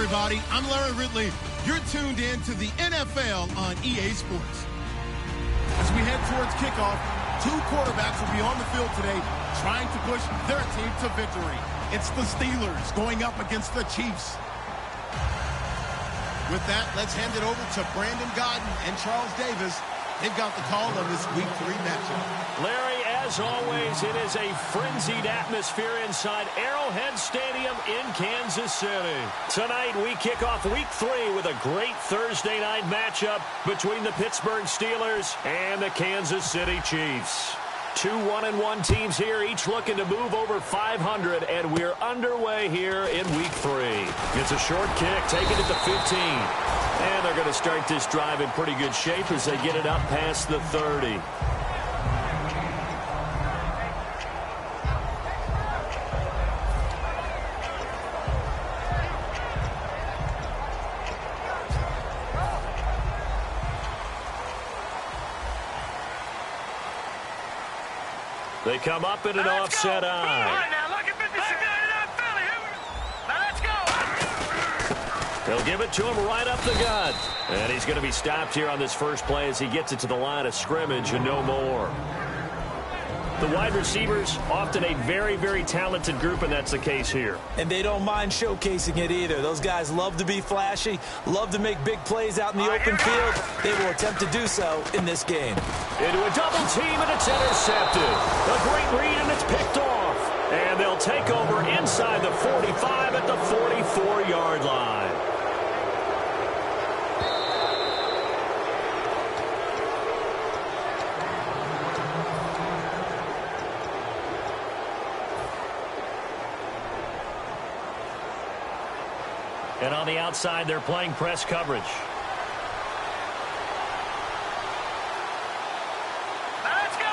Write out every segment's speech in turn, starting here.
everybody. I'm Larry Ridley. You're tuned in to the NFL on EA Sports. As we head towards kickoff, two quarterbacks will be on the field today trying to push their team to victory. It's the Steelers going up against the Chiefs. With that, let's hand it over to Brandon Godden and Charles Davis. They've got the call on this Week 3 matchup. Larry, as always, it is a frenzied atmosphere inside Arrowhead Stadium in Kansas City. Tonight, we kick off Week 3 with a great Thursday night matchup between the Pittsburgh Steelers and the Kansas City Chiefs. Two 1-1 teams here, each looking to move over 500, and we're underway here in Week 3. It's a short kick, taking it to 15. And they're going to start this drive in pretty good shape as they get it up past the 30. They come up in an offset eye. All right, now look at 56. They'll give it to him right up the gut. And he's going to be stopped here on this first play as he gets it to the line of scrimmage and no more. The wide receivers, often a very, very talented group, and that's the case here. And they don't mind showcasing it either. Those guys love to be flashy, love to make big plays out in the open field. They will attempt to do so in this game. Into a double team, and it's intercepted. A great read, and it's picked off. And they'll take over inside the 45 at the 44-yard line. And on the outside, they're playing press coverage. Let's go.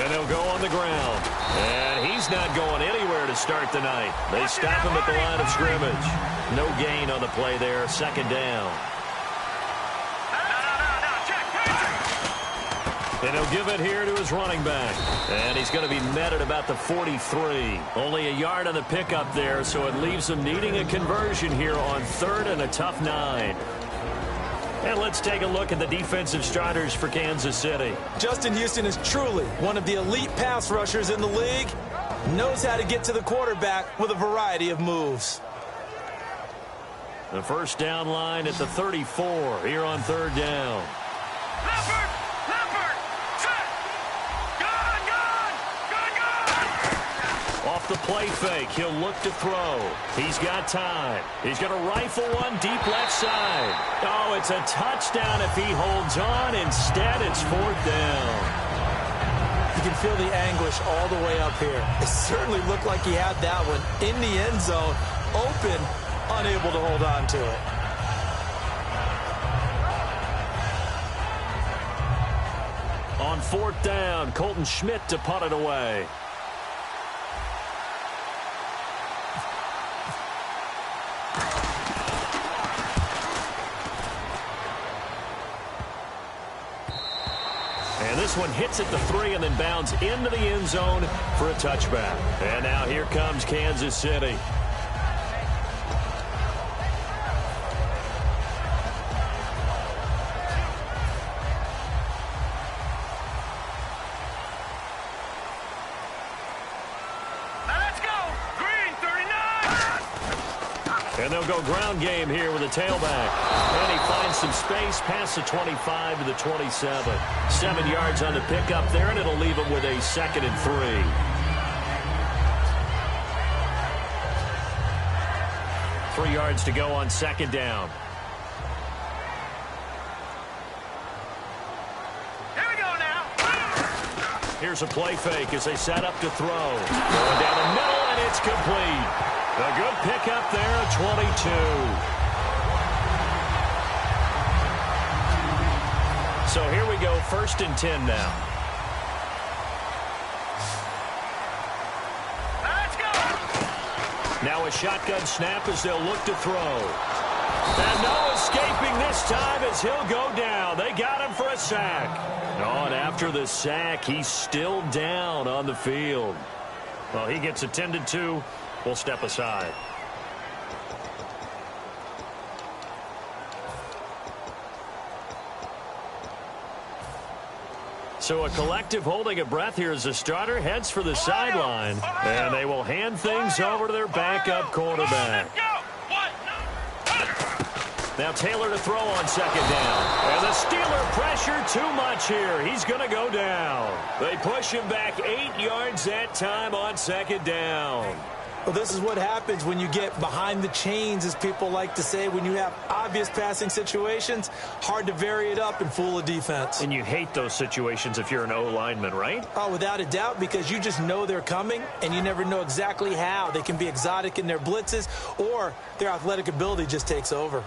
And they'll go on the ground. And he's not going anywhere to start the night. They stop him at the line of scrimmage. No gain on the play there, second down. And he'll give it here to his running back. And he's going to be met at about the 43. Only a yard on the pickup there, so it leaves him needing a conversion here on third and a tough 9. And let's take a look at the defensive starters for Kansas City. Justin Houston is truly one of the elite pass rushers in the league. Knows how to get to the quarterback with a variety of moves. The first down line at the 34 here on third down. Off the play fake, he'll look to throw. He's got time. He's going to rifle one deep left side. Oh, it's a touchdown if he holds on. Instead, it's fourth down. You can feel the anguish all the way up here. It certainly looked like he had that one in the end zone, open, unable to hold on to it. On fourth down, Colton Schmidt to punt it away. And this one hits at the 3 and then bounds into the end zone for a touchback. And now here comes Kansas City. And they'll go ground game here with a tailback. And he finds some space past the 25 to the 27. 7 yards on the pickup there, and it'll leave him with a 2nd and 3. Three yards to go on second down. Here we go now. Here's a play fake as they set up to throw. Going down the middle, and it's complete. A good pickup there at 22. So here we go, 1st and 10 now. Let's go. Now a shotgun snap as they'll look to throw. And no escaping this time as he'll go down. They got him for a sack. Oh, and after the sack, he's still down on the field. Well, he gets attended to. We'll step aside. So a collective holding of breath here as the starter heads for the sideline. And they will hand things over to their backup quarterback. Now Taylor to throw on second down. And the Steeler pressure too much here. He's going to go down. They push him back 8 yards that time on second down. Well, this is what happens when you get behind the chains, as people like to say. When you have obvious passing situations, hard to vary it up and fool a defense. And you hate those situations if you're an O-lineman, right? Oh, without a doubt, because you just know they're coming, and you never know exactly how. They can be exotic in their blitzes, or their athletic ability just takes over.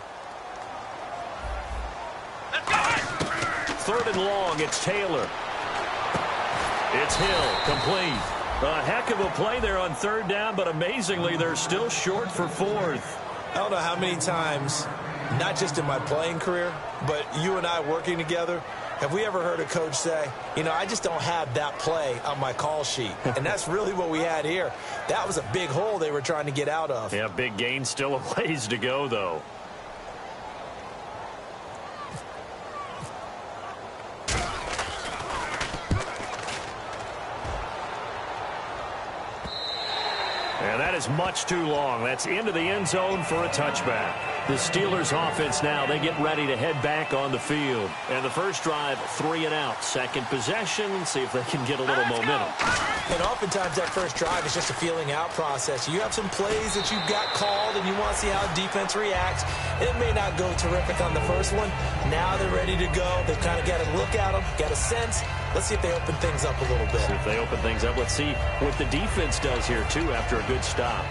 Third and long, it's Taylor. It's Hill, complete. A heck of a play there on third down, but amazingly, they're still short for fourth. I don't know how many times, not just in my playing career, but you and I working together, have we ever heard a coach say, you know, I just don't have that play on my call sheet. And that's really what we had here. That was a big hole they were trying to get out of. Yeah, big gain, still a ways to go, though. And that is much too long. That's into the end zone for a touchback. The Steelers offense now, they get ready to head back on the field. And the first drive, 3 and out. Second possession, see if they can get a little momentum. And oftentimes that first drive is just a feeling out process. You have some plays that you've got called and you want to see how defense reacts. It may not go terrific on the first one. Now they're ready to go. They've kind of got to look at them, got a sense. Let's see if they open things up a little bit. See if they open things up. Let's see what the defense does here, too, after a good stop.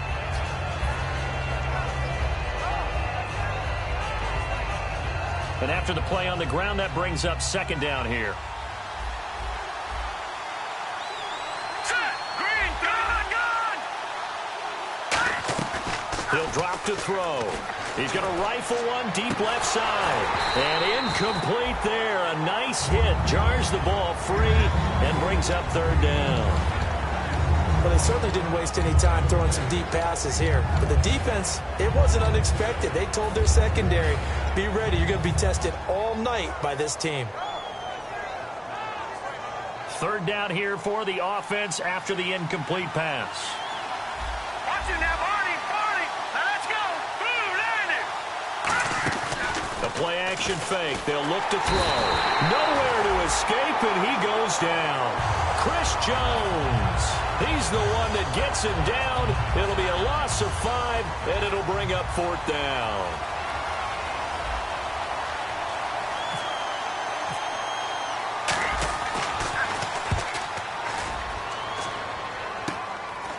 And after the play on the ground, that brings up second down here. He'll drop to throw. He's going to rifle one deep left side. And incomplete there. A nice hit. Jars the ball free and brings up third down. Well, they certainly didn't waste any time throwing some deep passes here. But the defense, it wasn't unexpected. They told their secondary, be ready. You're going to be tested all night by this team. Third down here for the offense after the incomplete pass. Watch it now, Barney. Let's go. Boom, landed. The play action fake. They'll look to throw. Nowhere to escape, and he goes down. Chris Jones. He's the one that gets him down. It'll be a loss of 5, and it'll bring up fourth down.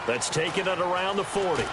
That's taken it around the 40.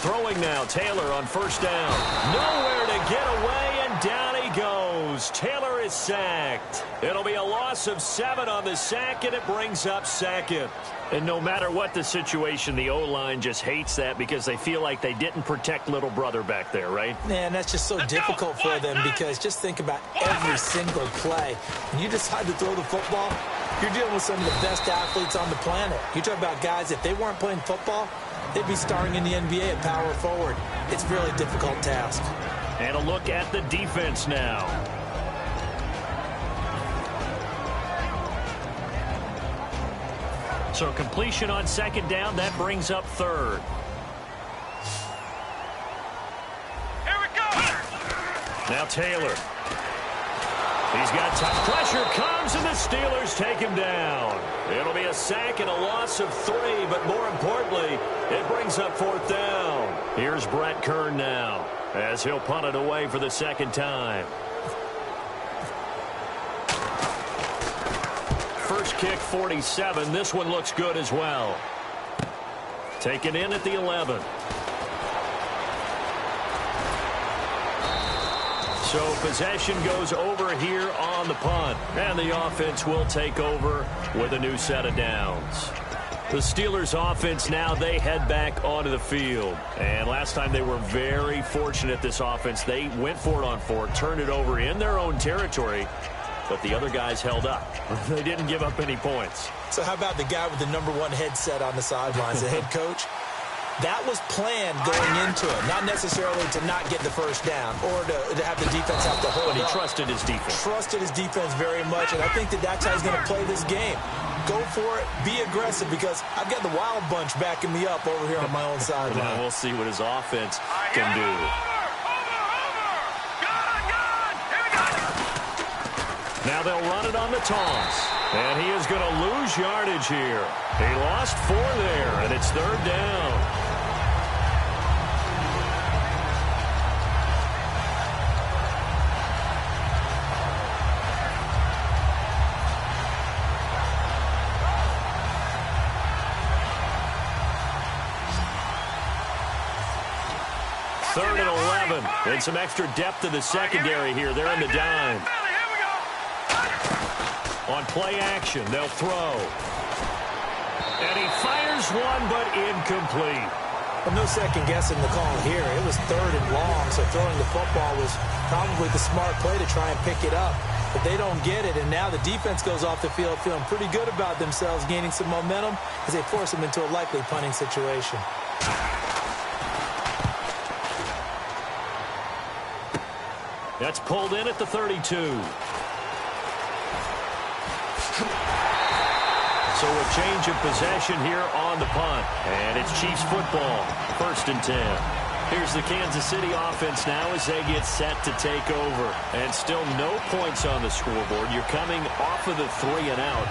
Throwing now, Taylor on first down. Nowhere to get away, and down he goes. Taylor is sacked. It'll be a loss of 7 on the sack, and it brings up second. And no matter what the situation, the O-line just hates that because they feel like they didn't protect little brother back there, right? Man, that's just so difficult for them because just think about every single play. When you decide to throw the football, you're dealing with some of the best athletes on the planet. You talk about guys, if they weren't playing football, they'd be starring in the NBA at power forward. It's a really difficult task. And a look at the defense now. So completion on second down, that brings up third. Here we go. Now Taylor. He's got time. Pressure comes, and the Steelers take him down. It'll be a sack and a loss of 3, but more importantly, it brings up fourth down. Here's Brett Kern now, as he'll punt it away for the second time. First kick, 47. This one looks good as well. Taken in at the 11. So possession goes over here on the punt, and the offense will take over with a new set of downs. The Steelers offense now, they head back onto the field. And last time they were very fortunate, this offense. They went for it on 4, turned it over in their own territory, but the other guys held up. They didn't give up any points. So how about the guy with the #1 headset on the sidelines, the head coach? That was planned going into it, not necessarily to not get the first down or to have the defense have to hold But he up. trusted his defense. Trusted his defense very much, and I think that's how he's going to play this game. Go for it, be aggressive, because I've got the wild bunch backing me up over here on my own sideline. Now we'll see what his offense can do. Now they'll run it on the toss. And he is going to lose yardage here. He lost 4 there, and it's 3rd down. Third and 11. And some extra depth to the secondary here. They're in the dime. On play action, they'll throw. And he fires one, but incomplete. Well, no second guessing the call here. It was 3rd and long, so throwing the football was probably the smart play to try and pick it up. But they don't get it, and now the defense goes off the field feeling pretty good about themselves, gaining some momentum as they force them into a likely punting situation. That's pulled in at the 32. So a change of possession here on the punt. And it's Chiefs football, 1st and 10. Here's the Kansas City offense now as they get set to take over. And still no points on the scoreboard. You're coming off of the 3 and out.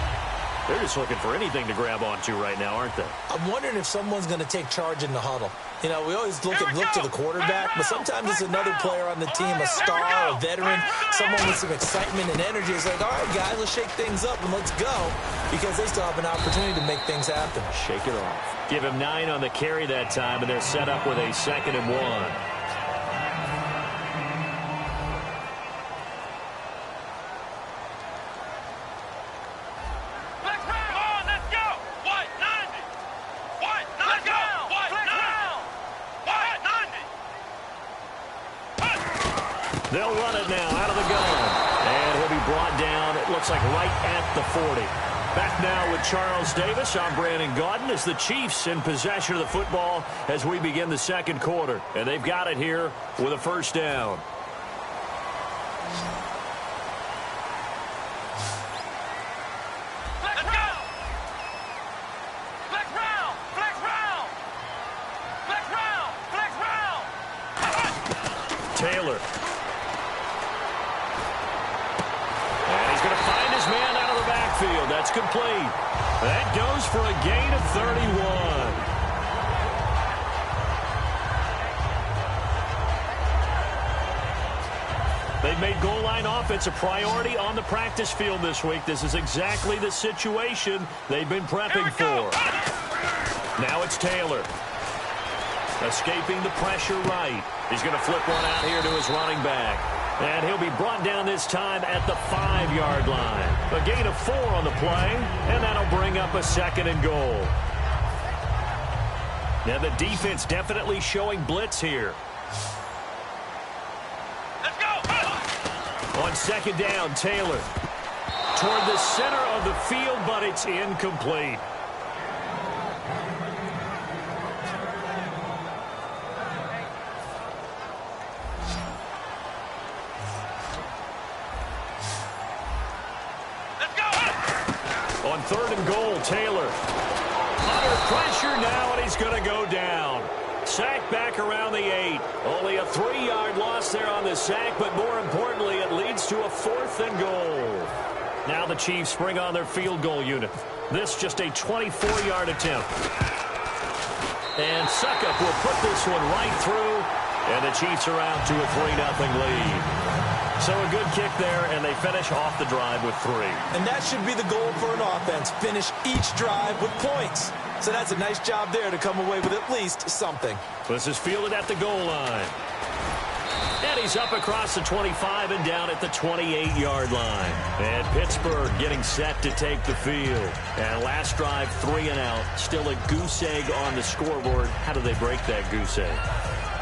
They're just looking for anything to grab onto right now, aren't they? I'm wondering if someone's going to take charge in the huddle. You know, we always look to the quarterback, but sometimes it's another player on the team, a star, a veteran, someone with some excitement and energy. It's like, all right, guys, let's shake things up and let's go, because they still have an opportunity to make things happen. Shake it off. Give him 9 on the carry that time, and they're set up with a 2nd and 1. They'll run it now out of the gun. And he'll be brought down, it looks like right at the 40. Back now with Charles Davis. I'm Brandon Gaudin as the Chiefs in possession of the football as we begin the 2nd quarter. And they've got it here with a 1st down. Taylor. And he's going to find his man out of the backfield. That's complete. That goes for a gain of 31. They've made goal line offense a priority on the practice field this week. This is exactly the situation they've been prepping for. Now it's Taylor. Escaping the pressure right. He's going to flip one out here to his running back. And he'll be brought down this time at the 5-yard line. A gain of 4 on the play, and that'll bring up a 2nd and goal. Now the defense definitely showing blitz here. Let's go. On 2nd down, Taylor. Toward the center of the field, but it's incomplete. On 3rd and goal, Taylor. Under pressure now, and he's going to go down. Sack back around the 8. Only a 3-yard loss there on the sack, but more importantly, it leads to a 4th and goal. Now the Chiefs bring on their field goal unit. This just a 24-yard attempt. And Suckup will put this one right through, and the Chiefs are out to a 3-0 lead. So a good kick there, and they finish off the drive with 3. And that should be the goal for an offense. Finish each drive with points. So that's a nice job there to come away with at least something. This is fielded at the goal line. And he's up across the 25 and down at the 28-yard line. And Pittsburgh getting set to take the field. And last drive, 3 and out. Still a goose egg on the scoreboard. How do they break that goose egg?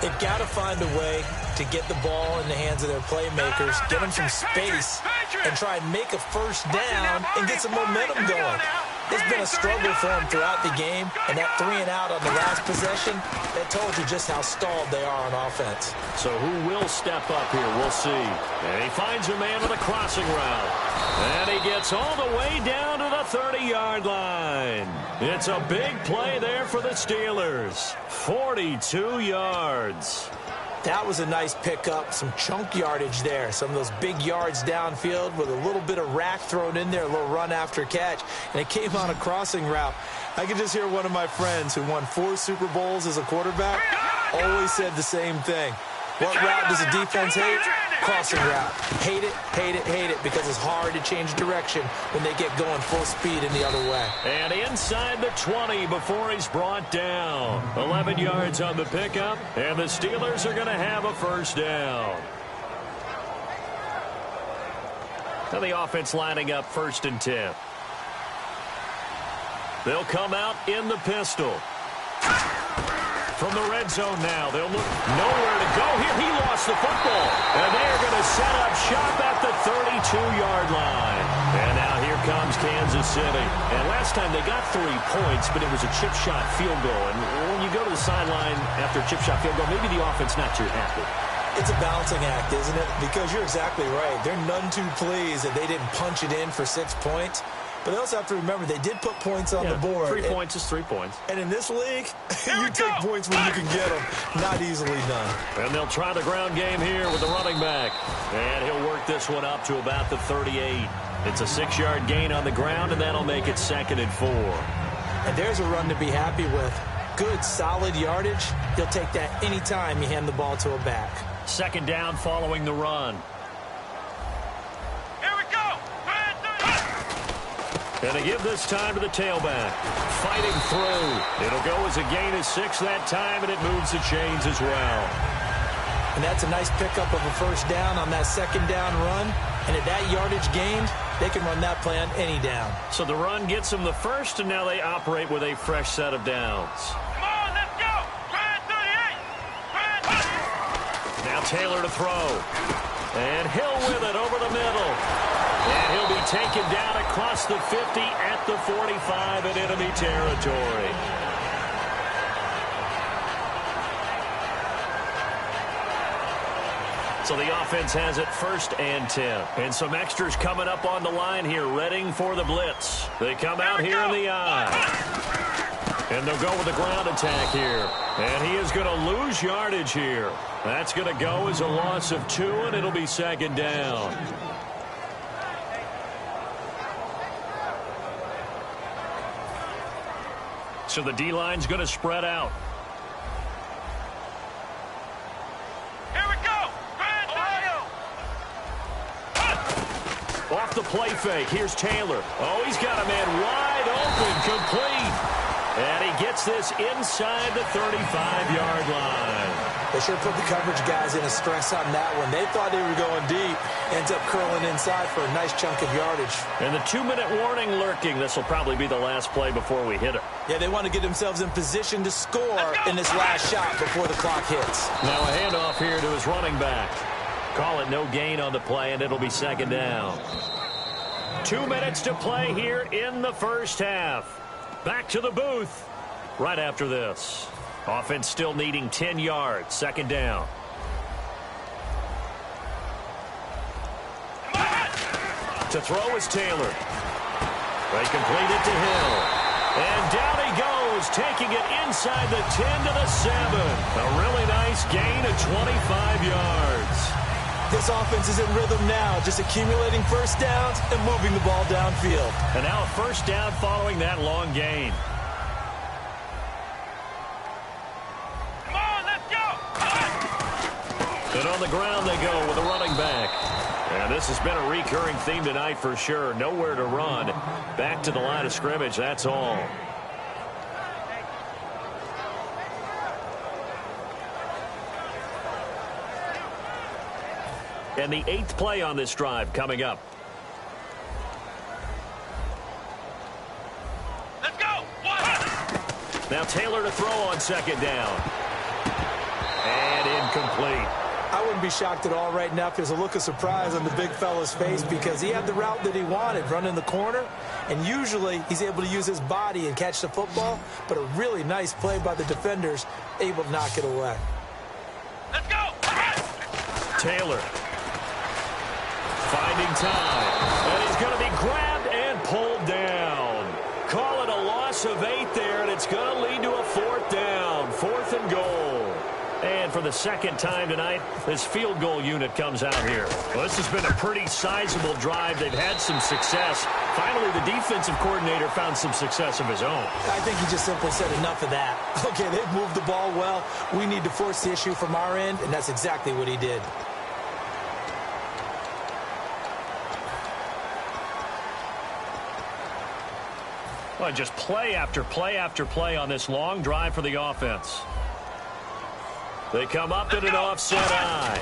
They've got to find a way to get the ball in the hands of their playmakers, get them some space, and try and make a first down and get some momentum going. It's been a struggle for them throughout the game, and that 3 and out on the last possession, that told you just how stalled they are on offense. So who will step up here? We'll see. And he finds a man with a crossing route. And he gets all the way down to the 30-yard line. It's a big play there for the Steelers. 42 yards. That was a nice pickup, some chunk yardage there. Some of those big yards downfield with a little bit of rack thrown in there, a little run after catch. And it came on a crossing route. I could just hear one of my friends who won 4 Super Bowls as a quarterback always said the same thing. What route does a defense hate? Crossing route. Hate it, hate it, hate it, because it's hard to change direction when they get going full speed in the other way. And inside the 20 before he's brought down. 11 yards on the pickup, and the Steelers are going to have a first down. Now the offense lining up 1st and 10. They'll come out in the pistol. From the red zone now, they'll look nowhere to go here. He lost the football, and they're going to set up shop at the 32-yard line. And now here comes Kansas City. And last time they got 3 points, but it was a chip shot field goal. And when you go to the sideline after a chip shot field goal, maybe the offense not too happy. It's a balancing act, isn't it? Because you're exactly right. They're none too pleased that they didn't punch it in for 6 points. But they also have to remember they did put points on the board. 3 points is 3 points. And in this league, you take points when you can get them. Not easily done. And they'll try the ground game here with the running back. And he'll work this one up to about the 38. It's a 6-yard gain on the ground, and that'll make it 2nd and 4. And there's a run to be happy with. Good, solid yardage. He'll take that anytime you hand the ball to a back. 2nd down following the run. And they give this time to the tailback. Fighting through. It'll go as a gain of 6 that time, and it moves the chains as well. And that's a nice pickup of a first down on that 2nd down run. And at that yardage gained, they can run that play on any down. So the run gets them the first, and now they operate with a fresh set of downs. Come on, let's go. Now Taylor to throw. And Hill with it over the middle. And he'll be taken down across the 50 at the 45 in enemy territory. So the offense has it 1st and 10. And some extras coming up on the line here, readying for the blitz. They come out here in the eye. And they'll go with the ground attack here. And he is going to lose yardage here. That's going to go as a loss of 2, and it'll be 2nd down. So the D-line's going to spread out. Here we go. Off the play fake. Here's Taylor. Oh, he's got a man wide open, complete. And he gets this inside the 35-yard line. They sure put the coverage guys in a stress on that one. They thought they were going deep. Ends up curling inside for a nice chunk of yardage. And the 2-minute warning lurking. This will probably be the last play before we hit it. Yeah, they want to get themselves in position to score in this last shot before the clock hits. Now a handoff here to his running back. Call it no gain on the play, and it'll be 2nd down. 2 minutes to play here in the first half. Back to the booth right after this. Offense still needing 10 yards. 2nd down. To throw is Taylor. They complete it to Hill. And down he goes, taking it inside the 10 to the 7. A really nice gain of 25 yards. This offense is in rhythm now, just accumulating first downs and moving the ball downfield. And now a first down following that long gain. Come on, let's go. And on the ground they go with a running back. And this has been a recurring theme tonight for sure. Nowhere to run. Back to the line of scrimmage, that's all. And the 8th play on this drive coming up. Let's go. Now Taylor to throw on 2nd down. And incomplete. I wouldn't be shocked at all right now if there's a look of surprise on the big fella's face because he had the route that he wanted, running the corner, and usually he's able to use his body and catch the football, but a really nice play by the defenders, able to knock it away. Let's go. Taylor finding time, and he's going to be grabbed and pulled down. Call it a loss of 8 there, and it's going to lead to a 4th down, 4th and goal. And for the 2nd time tonight, this field goal unit comes out here. Well, this has been a pretty sizable drive. They've had some success. Finally, the defensive coordinator found some success of his own. I think he just simply said enough of that. Okay, they've moved the ball well. We need to force the issue from our end, and that's exactly what he did. Well, just play after play after play on this long drive for the offense. They come up in an offset eye.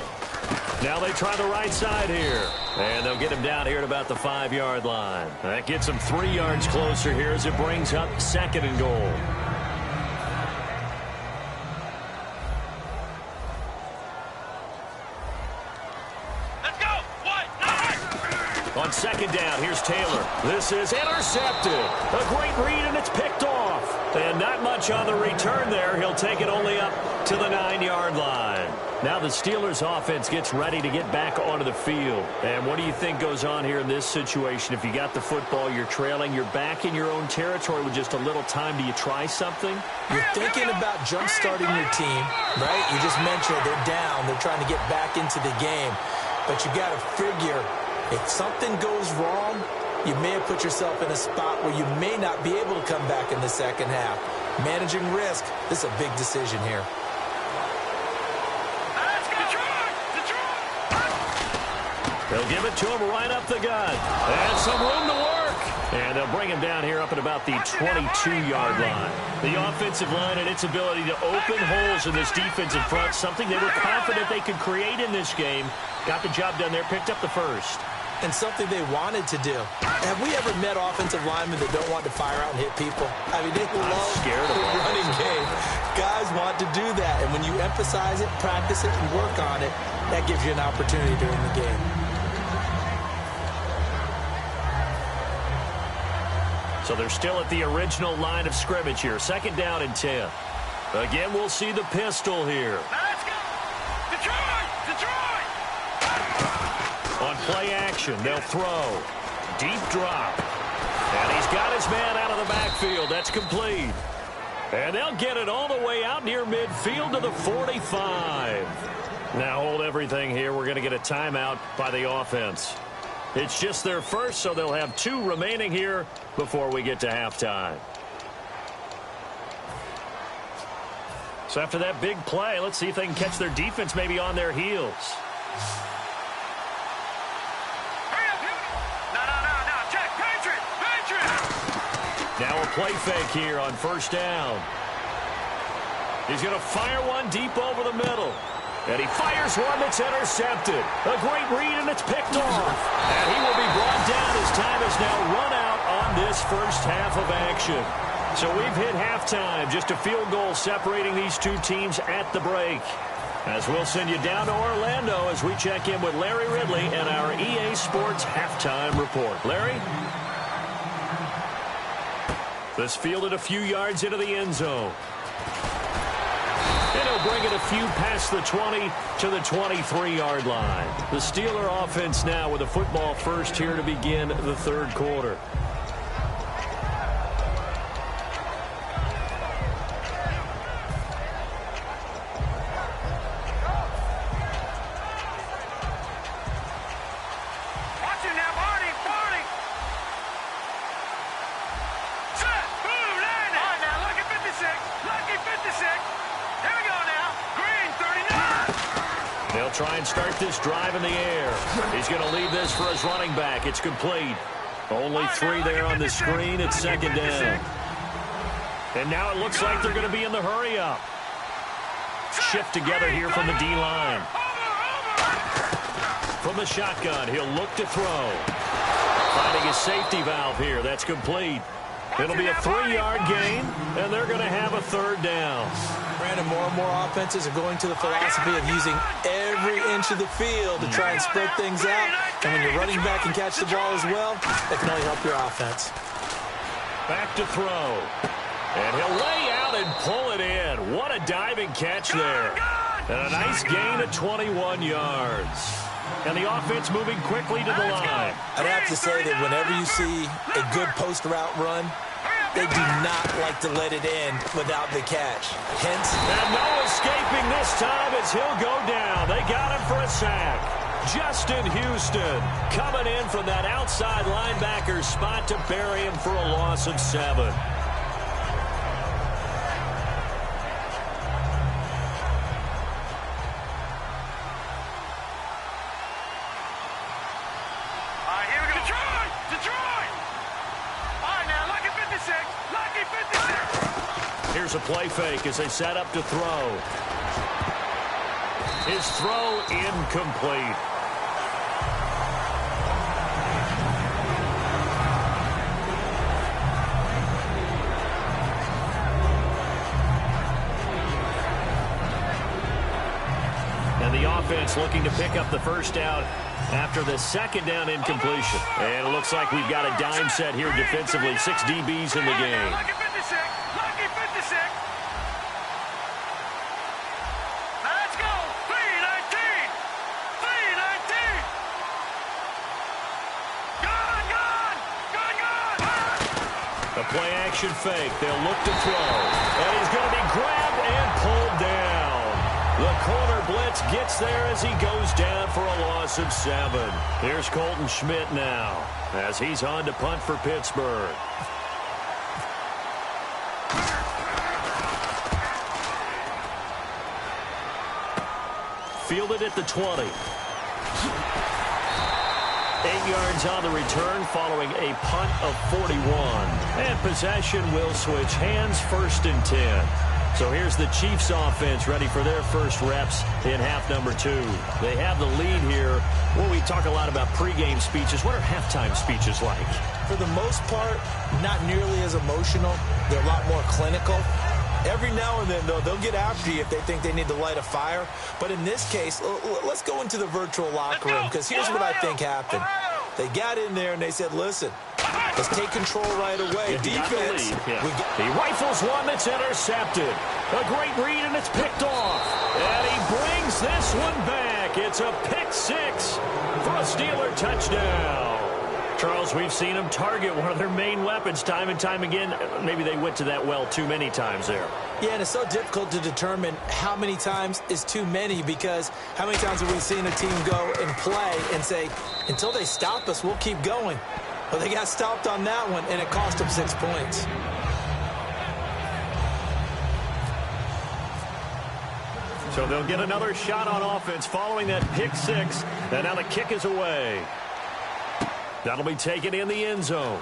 Now they try the right side here. And they'll get him down here at about the 5-yard line. That gets him 3 yards closer here as it brings up 2nd and goal. Let's go. On 2nd down, here's Taylor. This is intercepted. A great read, and it's picked off. And not much on the return there. He'll take it only up to the 9-yard line. Now the Steelers offense gets ready to get back onto the field. And what do you think goes on here in this situation? If you got the football, you're trailing, you're back in your own territory with just a little time. Do you try something? You're thinking about jump-starting your team, right? You just mentioned they're down. They're trying to get back into the game. But you got to figure, if something goes wrong, you may have put yourself in a spot where you may not be able to come back in the 2nd half. Managing risk, this is a big decision here. They'll give it to him right up the gut. And some room to work. And they'll bring him down here up at about the 22-yard line. The offensive line and its ability to open holes in this defensive front, something they were confident they could create in this game. Got the job done there, picked up the 1st. And something they wanted to do. Have we ever met offensive linemen that don't want to fire out and hit people? I mean, they love the running game. Guys want to do that. And when you emphasize it, practice it, and work on it, that gives you an opportunity during the game. So they're still at the original line of scrimmage here. 2nd down and 10. Again, we'll see the pistol here. Let's go. Detroit! On play action, they'll throw. Deep drop. And he's got his man out of the backfield. That's complete. And they'll get it all the way out near midfield to the 45. Now hold everything here. We're going to get a timeout by the offense. It's just their first, so they'll have 2 remaining here before we get to halftime. So after that big play, let's see if they can catch their defense maybe on their heels. No. Check. Patriot. Now a play fake here on 1st down. He's going to fire one deep over the middle. And he fires one that's intercepted. A great read, and it's picked off. And he will be brought down as time has now run out on this first half of action. So we've hit halftime. Just a field goal separating these 2 teams at the break. As we'll send you down to Orlando as we check in with Larry Ridley and our EA Sports halftime report. Larry? This fielded a few yards into the end zone. And he'll bring it a few past the 20 to the 23-yard line. The Steeler offense now with a football first here to begin the 3rd quarter. Watch it now, Barney. Set. Boom, landed. All right, now, lucky 56. Lucky 56. Here we go now. Green, 39. They'll try and start this drive in the air. He's going to leave this for his running back. It's complete. Only 3 there on the screen. It's 2nd down. And now it looks like they're going to be in the hurry-up. Shift together here from the D-line. From the shotgun, he'll look to throw. Finding his safety valve here. That's complete. It'll be a 3-yard gain, and they're going to have a third down. Brandon, more and more offenses are going to the philosophy of using every inch of the field to try and spread things out. And when you're running back and catch the ball as well, that can only help your offense. Back to throw. And he'll lay out and pull it in. What a diving catch there. And a nice gain of 21 yards. And the offense moving quickly to the line. I'd have to say that whenever you see a good post route run, they do not like to let it in without the catch. Hence, and no escaping this time as he'll go down. They got him for a sack. Justin Houston coming in from that outside linebacker spot to bury him for a loss of 7. Here's a play fake as they set up to throw. His throw incomplete. And the offense looking to pick up the first down after the second down incompletion. And it looks like we've got a dime set here defensively. 6 DBs in the game. Play-action fake. They'll look to throw. And he's going to be grabbed and pulled down. The corner blitz gets there as he goes down for a loss of 7. Here's Colton Schmidt now as he's on to punt for Pittsburgh. Fielded at the 20. 8 yards on the return following a punt of 41. And possession will switch hands, 1st and 10. So here's the Chiefs offense ready for their first reps in half number 2. They have the lead here. Well, we talk a lot about pregame speeches. What are halftime speeches like? For the most part, not nearly as emotional. They're a lot more clinical. Every now and then, though, they'll get after you if they think they need to light a fire. But in this case, let's go into the virtual locker room, because here's what I think happened. They got in there and they said, listen, let's take control right away. Defense. He rifles one that's intercepted. A great read, and it's picked off. And he brings this one back. It's a pick 6 for a Steeler touchdown. Charles, we've seen them target one of their main weapons time and time again. Maybe they went to that well too many times there. Yeah, and it's so difficult to determine how many times is too many, because how many times have we seen a team go and play and say, until they stop us, we'll keep going. Well, they got stopped on that one, and it cost them 6 points. So they'll get another shot on offense following that pick 6. And now the kick is away. That'll be taken in the end zone.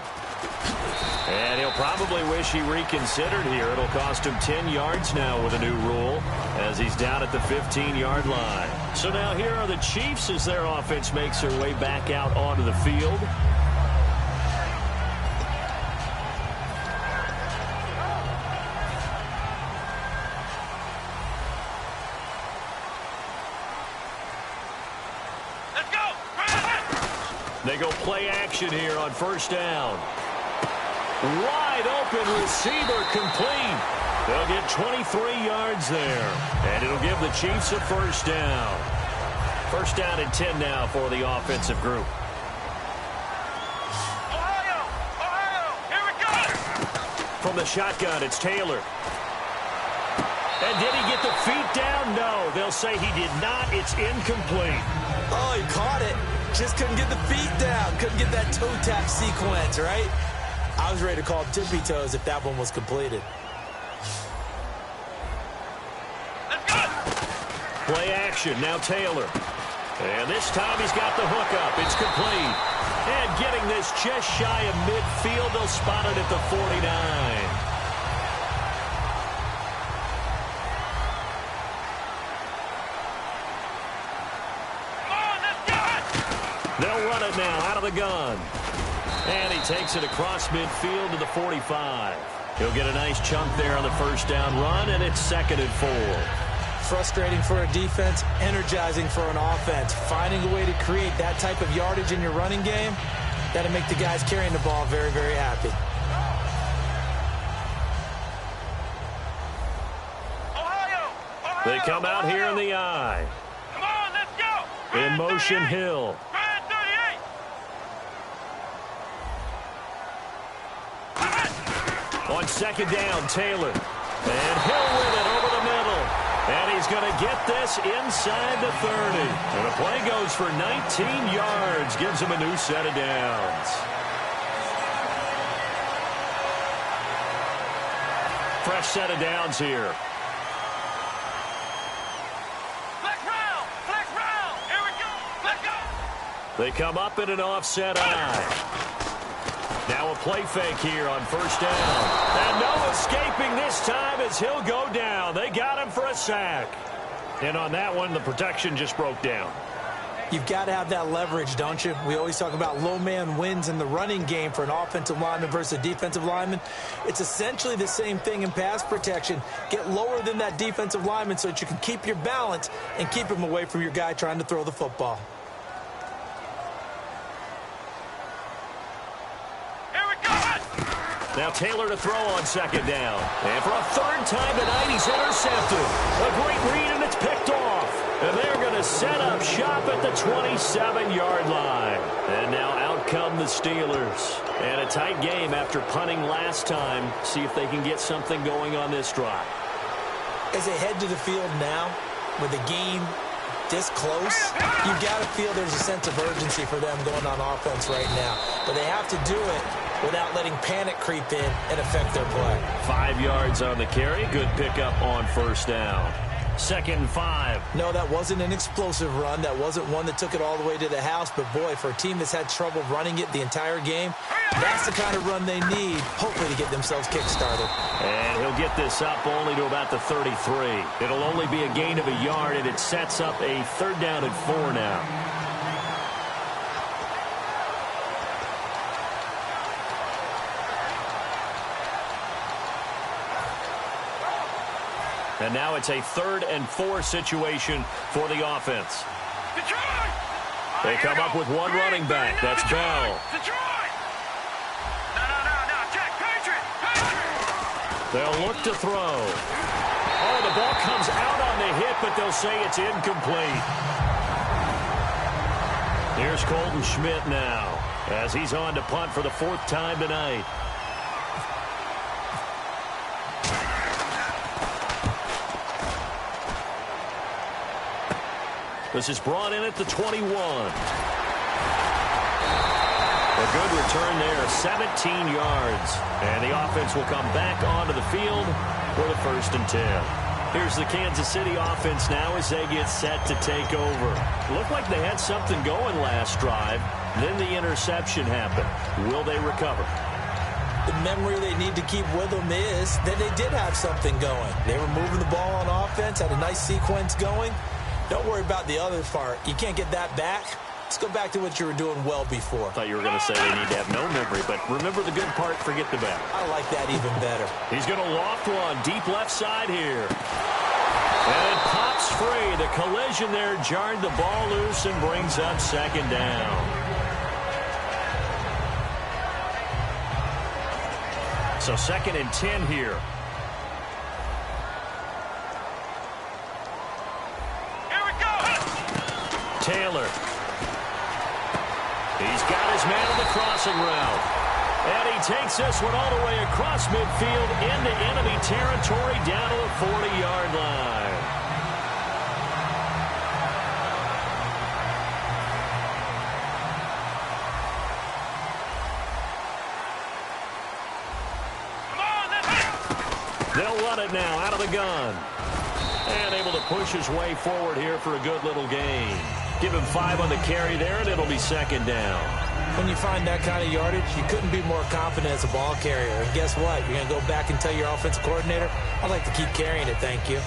And he'll probably wish he reconsidered here. It'll cost him 10 yards now with a new rule as he's down at the 15-yard line. So now here are the Chiefs as their offense makes their way back out onto the field. They go play action here on 1st down. Wide open receiver complete. They'll get 23 yards there. And it'll give the Chiefs a 1st down. 1st down and 10 now for the offensive group. Here we go. From the shotgun, it's Taylor. And did he get the feet down? No. They'll say he did not. It's incomplete. Oh, he caught it. Just couldn't get the feet down. Couldn't get that toe tap sequence, right? I was ready to call tippy toes if that one was completed. Play action. Now Taylor. And this time he's got the hook up. It's complete. And getting this just shy of midfield. They'll spot it at the 49. run it now out of the gun. And he takes it across midfield to the 45. He'll get a nice chunk there on the first down run, and it's 2nd and 4. Frustrating for a defense, energizing for an offense. Finding a way to create that type of yardage in your running game, that'll make the guys carrying the ball very, very happy. They come out here in the eye. Come on, let's go. In motion, Hill. Grand 38. On 2nd down, Taylor. And Hill with it over the middle. And he's going to get this inside the 30. And the play goes for 19 yards. Gives him a new set of downs. Fresh set of downs here. They come up in an offset eye. Now a play fake here on 1st down. And no escaping this time as he'll go down. They got him for a sack. And on that one, the protection just broke down. You've got to have that leverage, don't you? We always talk about low man wins in the running game for an offensive lineman versus a defensive lineman. It's essentially the same thing in pass protection. Get lower than that defensive lineman so that you can keep your balance and keep him away from your guy trying to throw the football. Now Taylor to throw on 2nd down. And for a 3rd time tonight, he's intercepted. A great read, and it's picked off. And they're going to set up shop at the 27-yard line. And now out come the Steelers. And a tight game after punting last time. See if they can get something going on this drive. As they head to the field now, with the game this close, you've got to feel there's a sense of urgency for them going on offense right now. But they have to do it without letting panic creep in and affect their play. 5 yards on the carry. Good pickup on 1st down. 2nd and 5. No, that wasn't an explosive run. That wasn't one that took it all the way to the house. But, boy, for a team that's had trouble running it the entire game, that's the kind of run they need, hopefully, to get themselves kick-started. And he'll get this up only to about the 33. It'll only be a gain of a yard, and it sets up a 3rd down and 4 now. And now it's a 3rd and 4 situation for the offense. Detroit! They come up with one running back. That's Bell. Detroit! No, check, Patriot! They'll look to throw. Oh, the ball comes out on the hit, but they'll say it's incomplete. Here's Colton Schmidt now, as he's on to punt for the 4th time tonight. This is brought in at the 21. A good return there, 17 yards. And the offense will come back onto the field for the 1st and 10. Here's the Kansas City offense now as they get set to take over. Looked like they had something going last drive. Then the interception happened. Will they recover? The memory they need to keep with them is that they did have something going. They were moving the ball on offense, had a nice sequence going. Don't worry about the other part. You can't get that back. Let's go back to what you were doing well before. I thought you were going to say they need to have no memory, but remember the good part, forget the bad. I like that even better. He's going to loft one deep left side here. And it pops free. The collision there jarred the ball loose and brings up 2nd down. So 2nd and 10 here. Taylor. He's got his man on the crossing route. And he takes this one all the way across midfield into enemy territory down to the 40-yard line. They'll run it now out of the gun. And able to push his way forward here for a good little gain. Give him 5 on the carry there, and it'll be 2nd down. When you find that kind of yardage, you couldn't be more confident as a ball carrier. And guess what? You're going to go back and tell your offensive coordinator, I'd like to keep carrying it, thank you.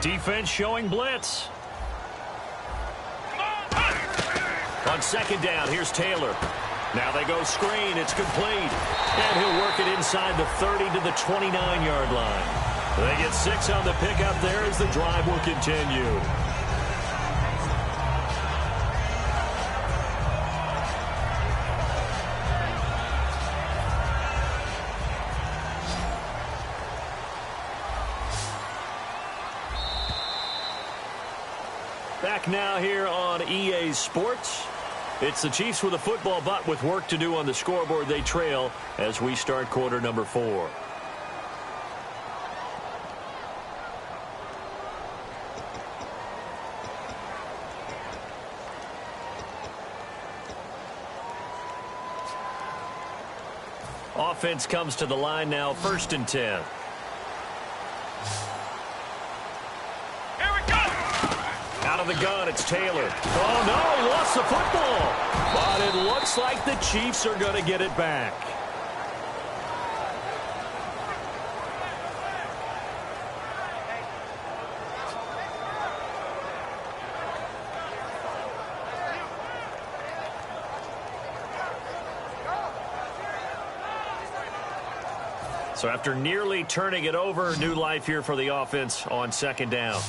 Defense showing blitz. On second down, here's Taylor. Now they go screen. It's complete. And he'll work it inside the 30 to the 29-yard line. They get 6 on the pickup there as the drive will continue. Back now here on EA Sports. It's the Chiefs with a football, but with work to do on the scoreboard. They trail as we start quarter number 4. Offense comes to the line now, 1st and 10. Out of the gun, it's Taylor. Oh, no, he lost the football. But it looks like the Chiefs are going to get it back. So after nearly turning it over, new life here for the offense on second down.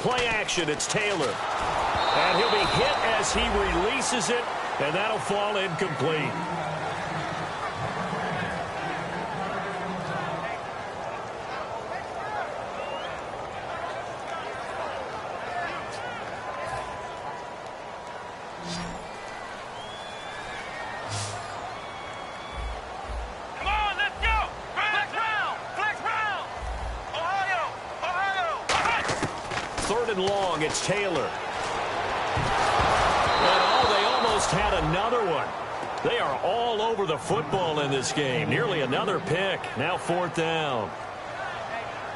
Play action, it's Taylor. And he'll be hit as he releases it, and that'll fall incomplete. Long, it's Taylor. And they almost had another one. They are all over the football in this game. Nearly another pick. Now 4th down.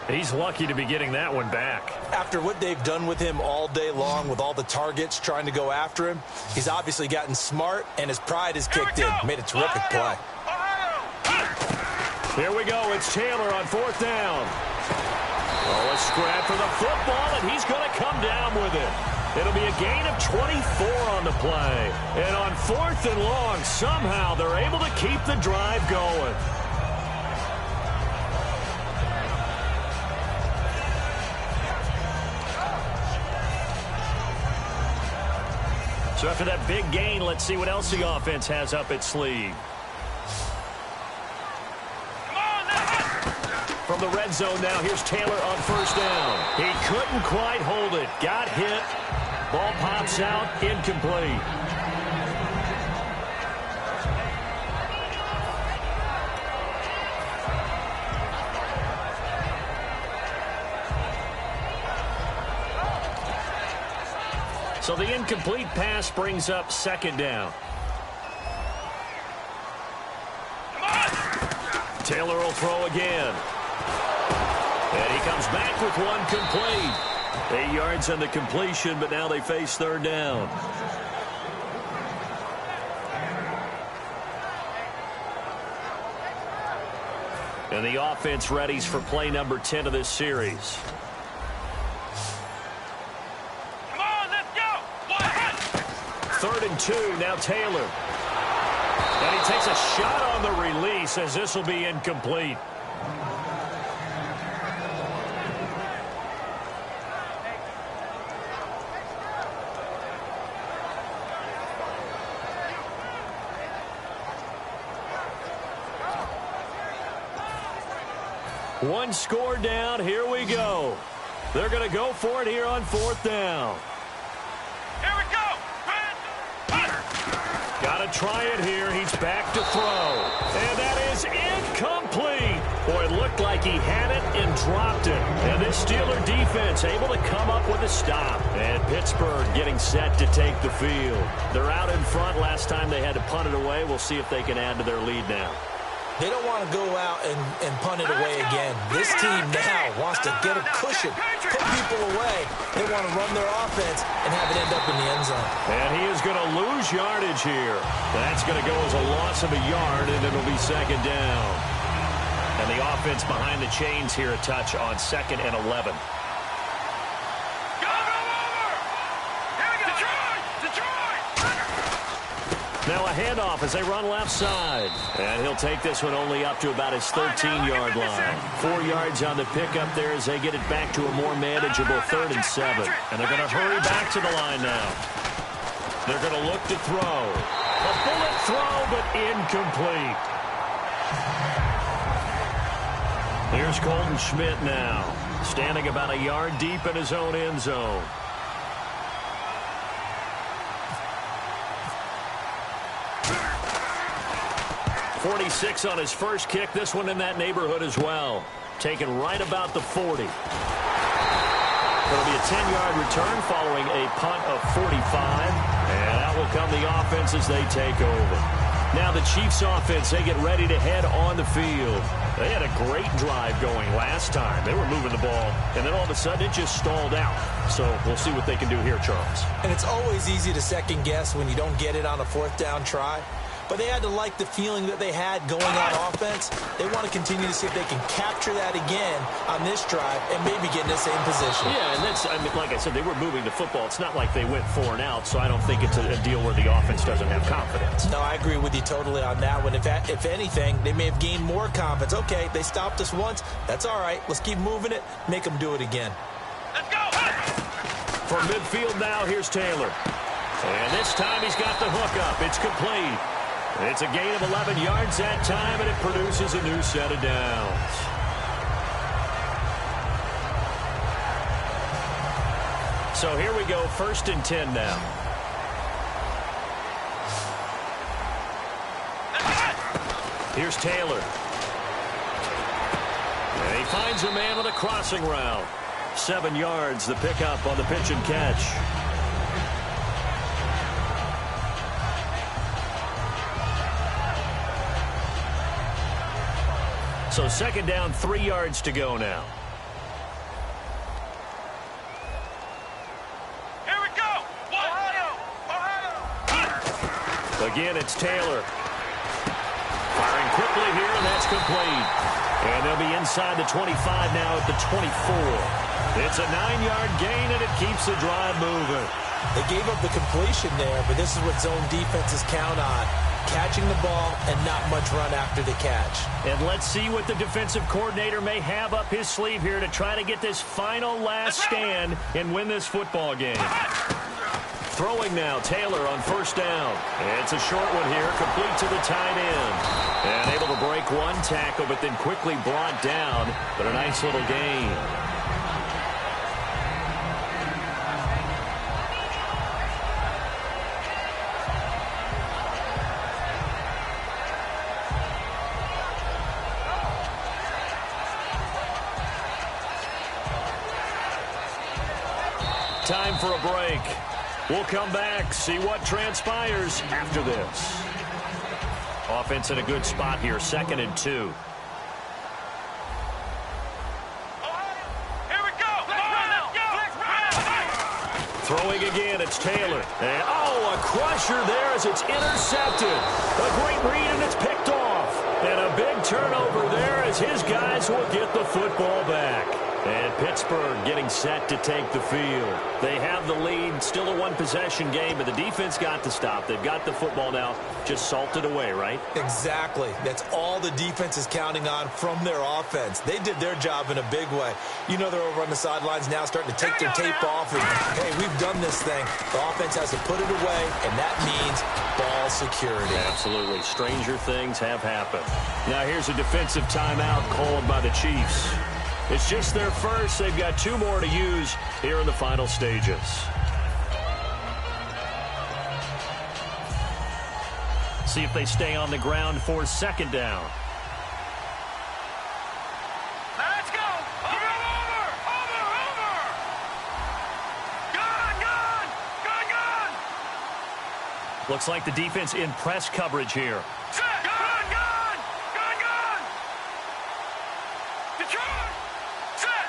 He's lucky to be getting that one back. After what they've done with him all day long with all the targets trying to go after him, he's obviously gotten smart and his pride has kicked in. Made a terrific play. Here we go. It's Taylor on 4th down. Oh, a scrap for the football, and he's going to come down with it. It'll be a gain of 24 on the play. And on 4th and long, somehow they're able to keep the drive going. So after that big gain, let's see what else the offense has up its sleeve. From the red zone now, here's Taylor on 1st down. He couldn't quite hold it. Got hit. Ball pops out. Incomplete. So the incomplete pass brings up 2nd down. Taylor will throw again. And he comes back with one complete. 8 yards on the completion, but now they face 3rd down. And the offense readies for play number 10 of this series. Come on, let's go. 3rd and 2, now Taylor. And he takes a shot on the release as this will be incomplete. One score down. Here we go. They're going to go for it here on 4th down. Here we go. Got to try it here. He's back to throw. And that is incomplete. Boy, it looked like he had it and dropped it. And this Steeler defense able to come up with a stop. And Pittsburgh getting set to take the field. They're out in front. Last time they had to punt it away. We'll see if they can add to their lead now. They don't want to go out and punt it away again. This team now wants to get a cushion, put people away. They want to run their offense and have it end up in the end zone. And he is going to lose yardage here. That's going to go as a loss of a yard, and it'll be 2nd down. And the offense behind the chains here a touch on 2nd and 11. Now a handoff as they run left side. And he'll take this one only up to about his 13-yard line. 4 yards on the pickup there as they get it back to a more manageable 3rd and 7. And they're going to hurry back to the line now. They're going to look to throw. A bullet throw, but incomplete. Here's Colton Schmidt now, standing about a yard deep in his own end zone. .46 on his first kick. This one in that neighborhood as well. Taken right about the 40. It'll be a 10-yard return following a punt of 45. And out will come the offense as they take over. Now the Chiefs offense, they get ready to head on the field. They had a great drive going last time. They were moving the ball, and then all of a sudden it just stalled out. So we'll see what they can do here, Charles. And it's always easy to second guess when you don't get it on a 4th down try. But they had to like the feeling that they had going on offense. They want to continue to see if they can capture that again on this drive and maybe get in the same position. Yeah, and that's, I mean, like I said, they were moving the football. It's not like they went 4 and out, so I don't think it's a deal where the offense doesn't have confidence. No, I agree with you totally on that one. If anything, they may have gained more confidence. Okay, they stopped us once. That's all right. Let's keep moving it. Make them do it again. Let's go! From midfield now, here's Taylor. And this time he's got the hook up. It's complete. It's a gain of 11 yards that time, and it produces a new set of downs. So here we go, 1st and 10 now. Here's Taylor. And he finds a man with a crossing route. 7 yards, the pickup on the pitch and catch. So 2nd down, 3 yards to go now. Here we go! Ohio! Again, it's Taylor. Firing quickly here, and that's complete. And they'll be inside the 25 now at the 24. It's a 9-yard gain, and it keeps the drive moving. They gave up the completion there, but this is what zone defenses count on. Catching the ball and not much run after the catch. And let's see what the defensive coordinator may have up his sleeve here to try to get this final last stand and win this football game. Throwing now, Taylor on 1st down. It's a short one here, complete to the tight end. And able to break one tackle, but then quickly brought down. But a nice little gain. Time for a break. We'll come back, see what transpires after this. Offense in a good spot here, 2nd and 2. Here we go! Let's run! Throwing again, it's Taylor. And, a crusher there as it's intercepted. A great read, and it's picked off. And a big turnover there as his guys will get the football back. And Pittsburgh getting set to take the field. They have the lead, still a one-possession game, but the defense got to stop. They've got the football now, just salted away, right? Exactly. That's all the defense is counting on from their offense. They did their job in a big way. You know they're over on the sidelines now starting to take their tape off. And, hey, we've done this thing. The offense has to put it away, and that means ball security. Absolutely. Stranger things have happened. Now here's a defensive timeout called by the Chiefs. It's just their first. They've got 2 more to use here in the final stages. See if they stay on the ground for 2nd down. Let's go! Over! Gun! Looks like the defense in press coverage here. Set! Gun! Detroit! Set!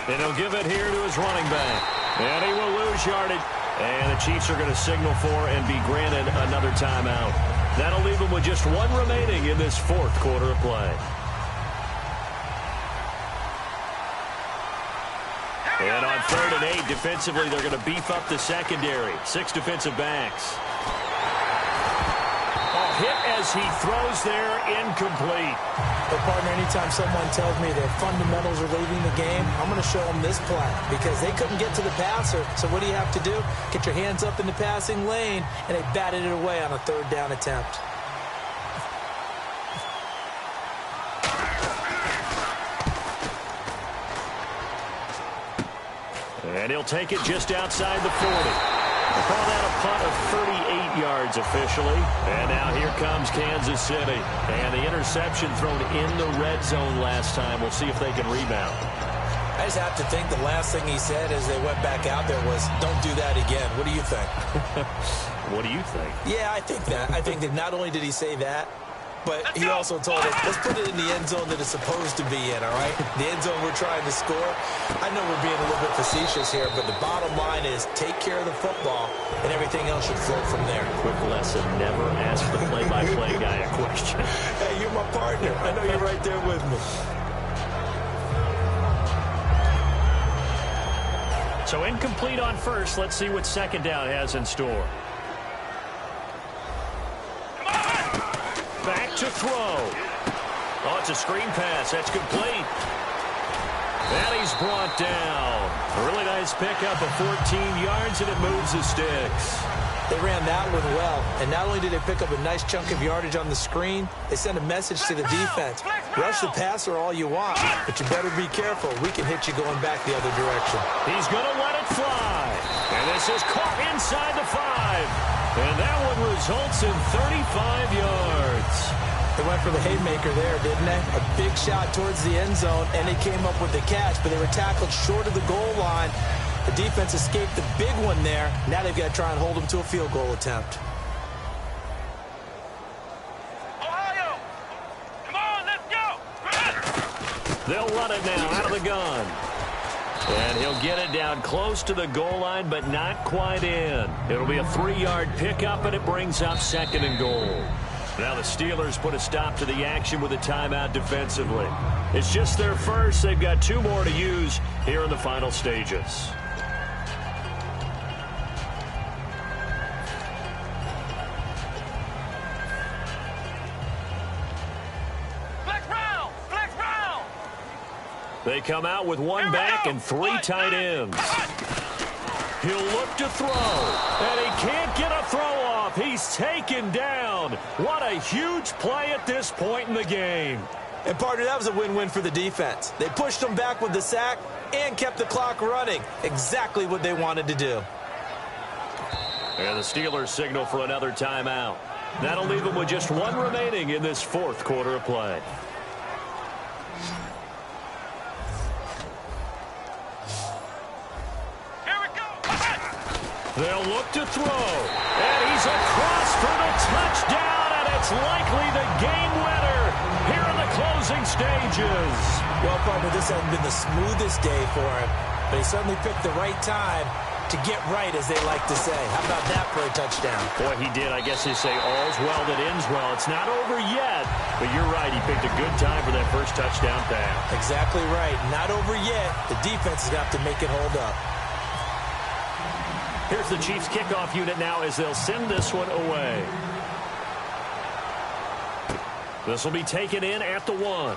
And he'll give it here to his running back. And he will lose yardage. And the Chiefs are going to signal for and be granted another timeout. That'll leave them with just one remaining in this fourth quarter of play. And on 3rd and 8, defensively, they're going to beef up the secondary. 6 defensive backs. Hit as he throws there, incomplete. But, partner, anytime someone tells me their fundamentals are leaving the game, I'm going to show them this play because they couldn't get to the passer. So what do you have to do? Get your hands up in the passing lane, and they batted it away on a 3rd down attempt. And he'll take it just outside the 40. We'll call that a punt of 38 yards officially. And now here comes Kansas City. And the interception thrown in the red zone last time. We'll see if they can rebound. I just have to think the last thing he said as they went back out there was, don't do that again. What do you think? What do you think? Yeah, I think that. I think that not only did he say that, but he also told us, let's put it in the end zone that it's supposed to be in, all right? The end zone we're trying to score. I know we're being a little bit facetious here, but the bottom line is take care of the football, and everything else should flow from there. Quick lesson, never ask the play-by-play guy a question. Hey, you're my partner. I know you're right there with me. So incomplete on first. Let's see what 2nd down has in store. Back to throw. Oh, it's a screen pass. That's complete. And he's brought down. A really nice pickup of 14 yards, and it moves the sticks. They ran that one well, and not only did they pick up a nice chunk of yardage on the screen, they sent a message to the defense. Rush the passer all you want, but you better be careful. We can hit you going back the other direction. He's going to let it fly. And this is caught inside the 5. And that one results in 35 yards. They went for the haymaker there, didn't they? A big shot towards the end zone, and they came up with the catch, but they were tackled short of the goal line. The defense escaped the big one there. Now they've got to try and hold them to a field goal attempt. Ohio! Come on, let's go! They'll run it now out of the gun. And he'll get it down close to the goal line, but not quite in. It'll be a 3-yard pickup, and it brings up 2nd and goal. Now the Steelers put a stop to the action with a timeout defensively. It's just their first. They've got 2 more to use here in the final stages. They come out with 1 back and 3 tight ends. He'll look to throw, and he can't get a throw off. He's taken down. What a huge play at this point in the game. And, partner, that was a win-win for the defense. They pushed them back with the sack and kept the clock running. Exactly what they wanted to do. And the Steelers signal for another timeout. That'll leave them with just 1 remaining in this 4th quarter of play. They'll look to throw, and he's across for the touchdown, and it's likely the game winner here in the closing stages. Well, partner, this hasn't been the smoothest day for him, but he certainly picked the right time to get right, as they like to say. How about that for a touchdown? Boy, he did. I guess they say all's well that ends well. It's not over yet, but you're right. He picked a good time for that first touchdown pass. Exactly right. Not over yet. The defense is going to have to make it hold up. Here's the Chiefs kickoff unit now as they'll send this one away. This will be taken in at the 1.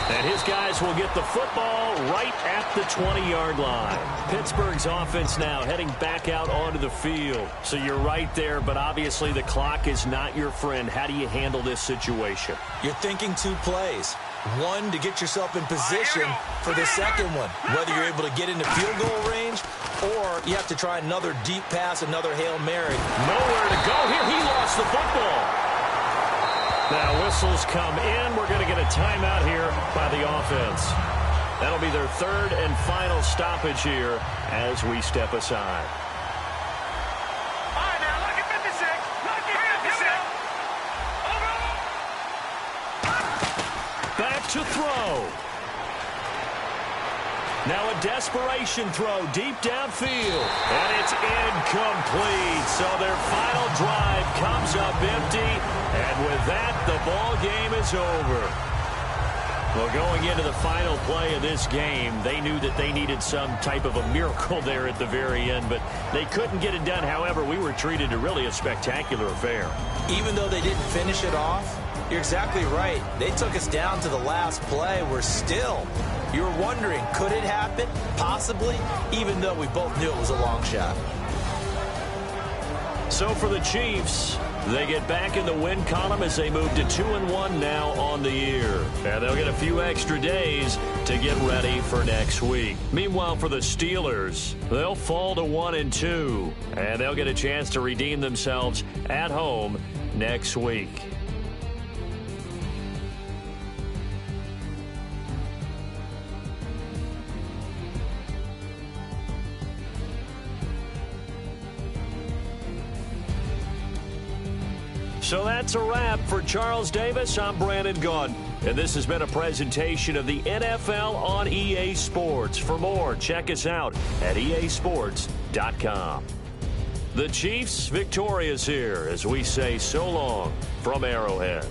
And his guys will get the football right at the 20-yard line. Pittsburgh's offense now heading back out onto the field. So you're right there, but obviously the clock is not your friend. How do you handle this situation? You're thinking 2 plays. 1 to get yourself in position for the second one. Whether you're able to get into field goal range or you have to try another deep pass, another Hail Mary. Nowhere to go here. He lost the football. Now whistles come in. We're going to get a timeout here by the offense. That'll be their 3rd and final stoppage here as we step aside. All right, now, lucky 56. Lucky 56. Back to throw. Now a desperation throw deep downfield, and it's incomplete. So their final drive comes up empty, and with that, the ball game is over. Well, going into the final play of this game, they knew that they needed some type of a miracle there at the very end, but they couldn't get it done. However, we were treated to really a spectacular affair. Even though they didn't finish it off, you're exactly right. They took us down to the last play. We're still, you were wondering, could it happen? Possibly, even though we both knew it was a long shot. So for the Chiefs, they get back in the win column as they move to 2-1 now on the year. And they'll get a few extra days to get ready for next week. Meanwhile, for the Steelers, they'll fall to 1-2. And they'll get a chance to redeem themselves at home next week. So that's a wrap. For Charles Davis, I'm Brandon Gaudin. And this has been a presentation of the NFL on EA Sports. For more, check us out at easports.com. The Chiefs victorious here as we say so long from Arrowhead.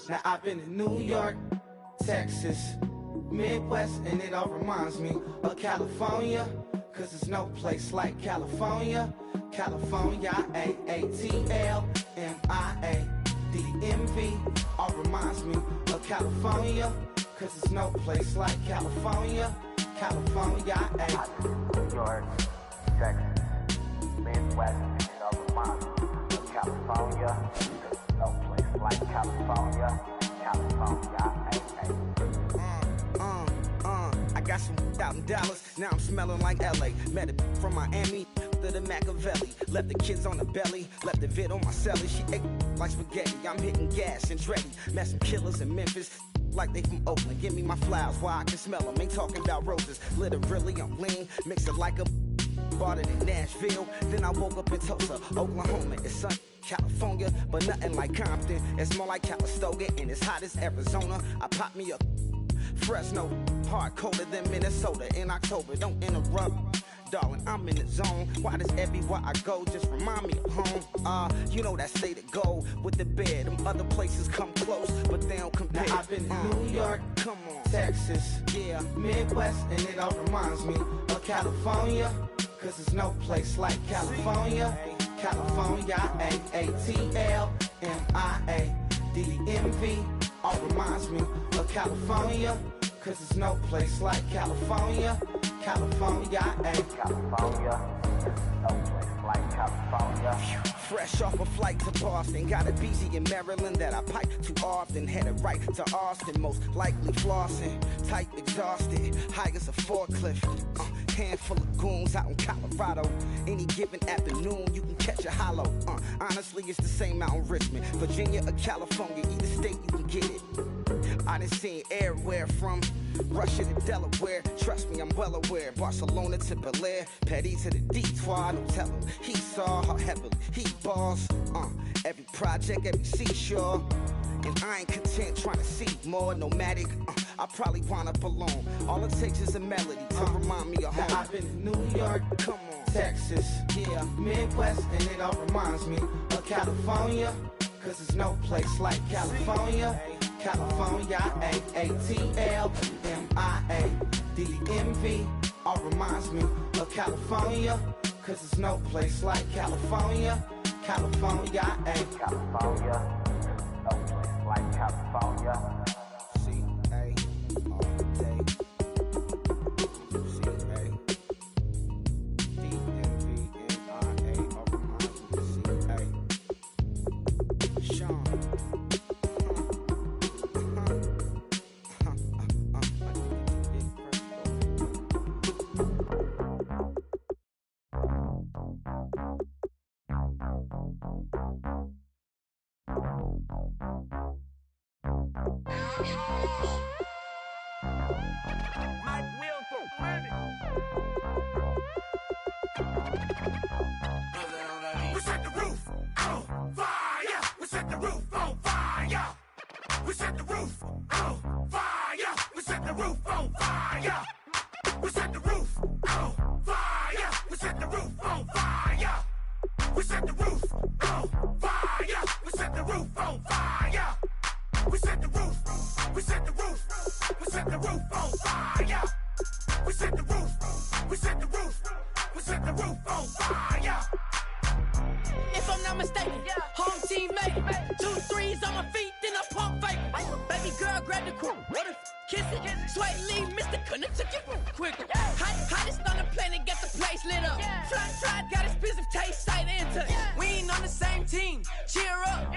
Now I've been in New York, Texas, Midwest, and it all reminds me of California, cause there's no place like California. California, A-A-T-L-M-I-A-D-D-M-V, all reminds me of California, cause there's no place like California. California, New York, Texas, Midwest, and it all reminds me of California, cause there's no place like California. California, I got some out in Dallas, now I'm smelling like LA. Met a from Miami to the Machiavelli. Left the kids on the belly, left the vid on my celly. She ate like spaghetti, I'm hitting gas and Dreddy. Met some killers in Memphis, like they from Oakland. Give me my flowers while I can smell them. Ain't talking about roses, literally I'm lean. Mix it like a bought it in Nashville. Then I woke up in Tulsa, Oklahoma. It's sun, California, but nothing like Compton. It's more like Calistoga, and it's hot as Arizona. I pop me up Fresno, hard colder than Minnesota in October. Don't interrupt, darling, I'm in the zone. Why does everywhere I go just remind me of home? You know that state of gold with the bed. Them other places come close, but they don't compare. Now I've been in New York, come on, Texas, yeah, Midwest, and it all reminds me of California, cause there's no place like California. California, A-A-T-L-M-I-A-D-D-M-V, all reminds me of California, cause there's no place like California. California, California, no place like California. Fresh off a flight to Boston, got a BZ in Maryland that I pipe too often. Headed right to Austin, most likely flossing. Tight, exhausted, high as a forklift. Handful of goons out in Colorado. Any given afternoon, you can catch a hollow. Honestly, it's the same out in Richmond, Virginia or California. Either state you can get it. I done seen everywhere from Russia to Delaware. Trust me, I'm well aware. Barcelona to Bel Air, Petty to the Detroit. Don't tell him he saw how heavily he balls. Every project, every seashore. And I ain't content trying to see more nomadic. I probably wind up alone. All it takes is a melody to remind me of home. Now I've been in New York, come on, Texas, yeah, Midwest, and it all reminds me of California, cause there's no place like California. California, A-A-T-L-M-I-A-D-D-M-V, all reminds me of California, cause there's no place like California. California, ayy. California, no place like California. C-A, all day. C-A. D-M-V-N-R-A, over my C-A. Sean. We set the roof on fire. We set the roof on fire. We set the roof on fire. We set the roof on fire. We set the roof on fire. We set the roof on fire. We set the roof on fire. We set the roof on fire. We set the roof. We set the roof. We set the roof on fire. We set the roof. We set the roof. We set the roof on fire. If I'm not mistaken, home team made it. 2 threes on my feet, then I pump fake. Baby girl, grab the crew. Kiss it. Sweat leave, Mr. Couldn't took it quick. Hottest on the planet, got the place lit up. Fly, got expensive taste, sight into. We ain't on the same team. Cheer up.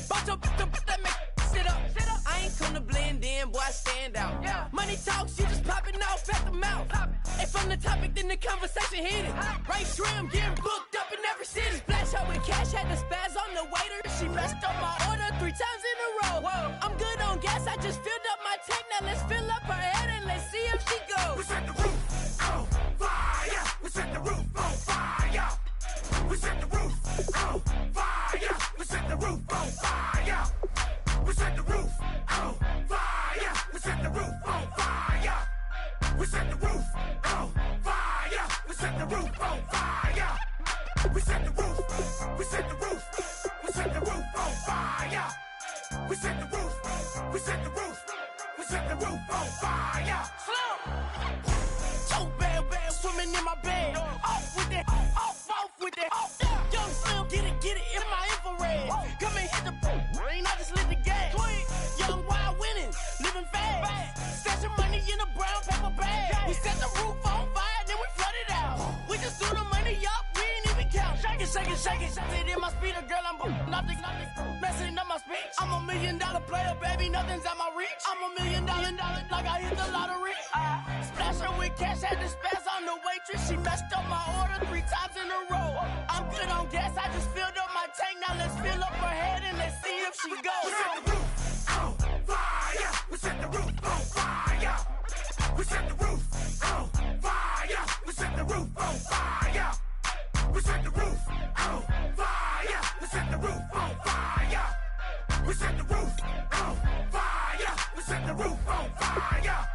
Both up, that make sit up. I ain't come to blend in, boy, I stand out. Money talks, you just popping off at the mouth. If I'm the topic, then the conversation hit it. Right shrimp, getting booked up in every city. Splash out with cash, had the spaz on the waiter. She messed up my order 3 times in a row. I'm good on gas, I just filled up my tank. Now let's fill up her head and let's see if she goes. We set the roof on fire. We set the roof on fire. We set the roof on fire. We set the roof on fire. We set the roof on fire. We set the roof on fire. We set the roof on fire. We set the roof on fire. We set the roof. We set the roof. We set the roof on fire. We set the roof. We set the roof. We set the roof on fire. So bad, swimming in my bed. Off with that, off with that. Young Slim, get it in my infrared. Come and hit the rain, I just lit the gas. Young wild winning, living fast. Stashing money in a brown paper bag. We set the roof on fire, then we flood it out. We just threw the money up, we ain't even count. Shake it. It in my speeder, girl, I'm nothing, messing up my speech. I'm $1 million player, baby, nothing's at my reach. I'm $1 million, like I hit the lottery. Splash her with cash, had the spaz on the waitress. She messed up my order 3 times in a row. I'm good on gas, I just filled up my tank. Now let's fill up her head and let's see if she goes. We set the roof on fire. We set the roof on fire. We set the roof on fire. We set the roof on fire. We set the roof on fire. We set the roof on fire. We set the roof on fire. We set the roof on fire.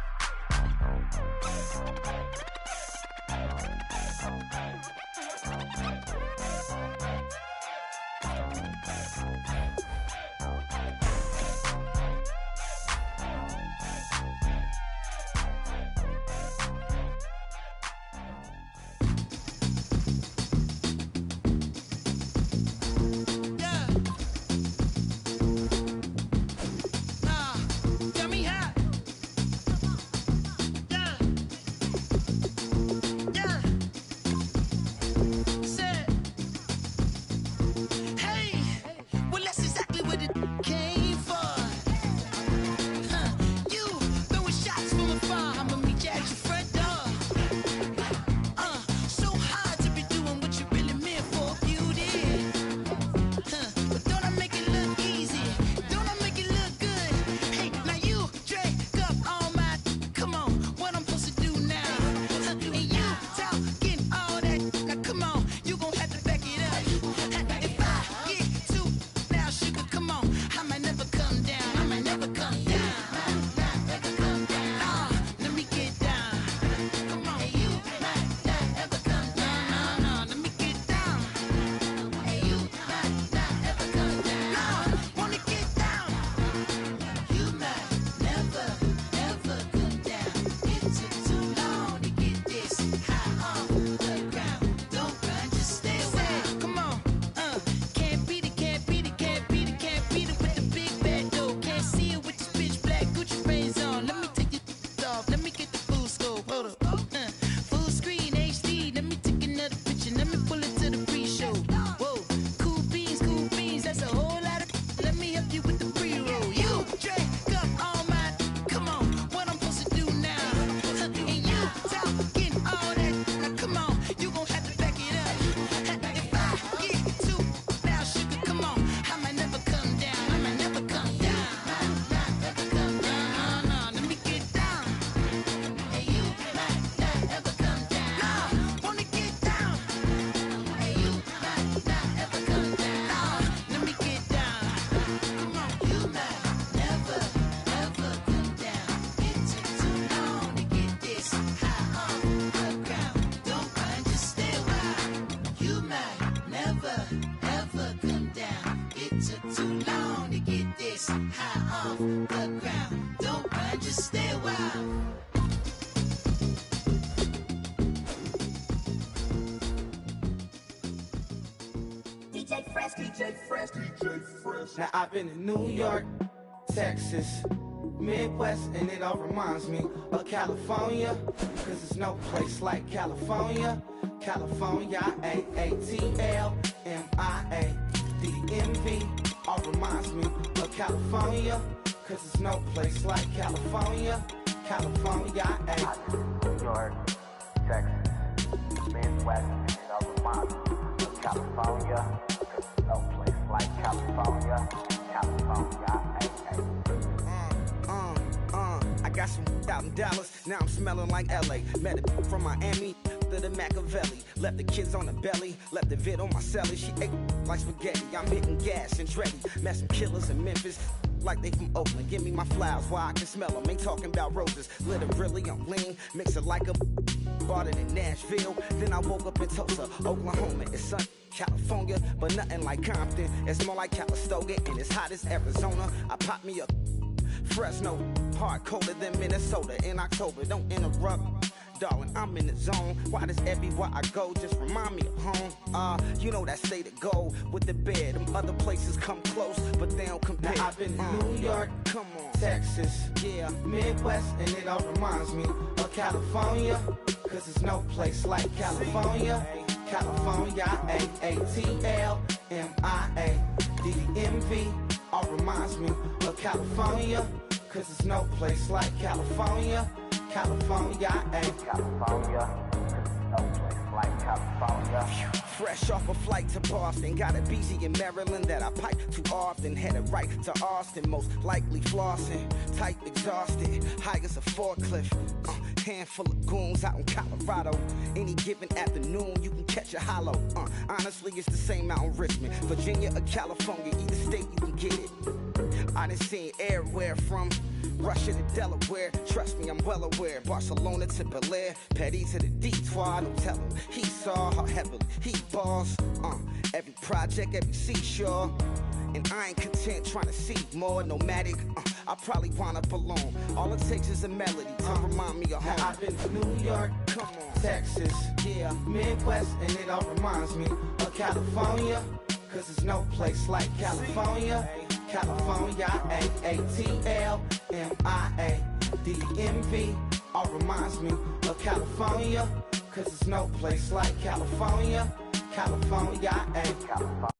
high off the ground. Don't run, just stay a while. DJ Fresh, DJ Fresh, DJ Fresh. Now I've been in New York, Texas, Midwest, and it all reminds me of California, cause there's no place like California. California, A-A-T-L-M-I-A-D-M-V, all reminds me of California, cause there's no place like California. California, New York, Texas, Midwest, and it all reminds me of California, cause there's no place like California. California, I got some out in Dallas, now I'm smelling like LA. Met a from Miami to the Machiavelli. Left the kids on the belly, left the vid on my celly. She ate like spaghetti, I'm hitting gas and Dreddy. Met some killers in Memphis, like they from Oakland. Give me my flowers while I can smell them. Ain't talking about roses, literally I'm lean. Mix it like a bought it in Nashville. Then I woke up in Tulsa, Oklahoma. It's sun, California, but nothing like Compton. It's more like Calistoga, and it's hot as Arizona. I pop me a Fresno, hard colder than Minnesota in October. Don't interrupt, darling, I'm in the zone. Why does everywhere I go just remind me of home? You know that state of gold with the bed. Them other places come close, but they don't compare. Now I've been in New York, come on, Texas, yeah, Midwest, and it all reminds me of California, cause there's no place like California. California, A-A-T-L-M-I-A-D-M-V, all reminds me of California, cause there's no place like California. California, California, cause there's no place like California. fresh off a flight to Boston, got a BZ in Maryland that I pipe too often. Headed right to Austin, most likely flossing. Tight, exhausted, high as a forklift. Handful of goons out in Colorado. Any given afternoon, you can catch a hollow. Honestly, it's the same out in Richmond, Virginia or California, either state you can get it. I done seen everywhere from Russia to Delaware. Trust me, I'm well aware. Barcelona to Bel Air, Petty to the Detroit. Don't tell him he saw how heavily he balls. Every project, every seashore. And I ain't content trying to see more nomadic. I probably wind up alone. All it takes is a melody to remind me of home. Now I've been to New York, come on, Texas, yeah, Midwest, and it all reminds me of California, cause there's no place like California. California, A-A-T-L-M-I-A-D-M-V, all reminds me of California, cause there's no place like California. California, California,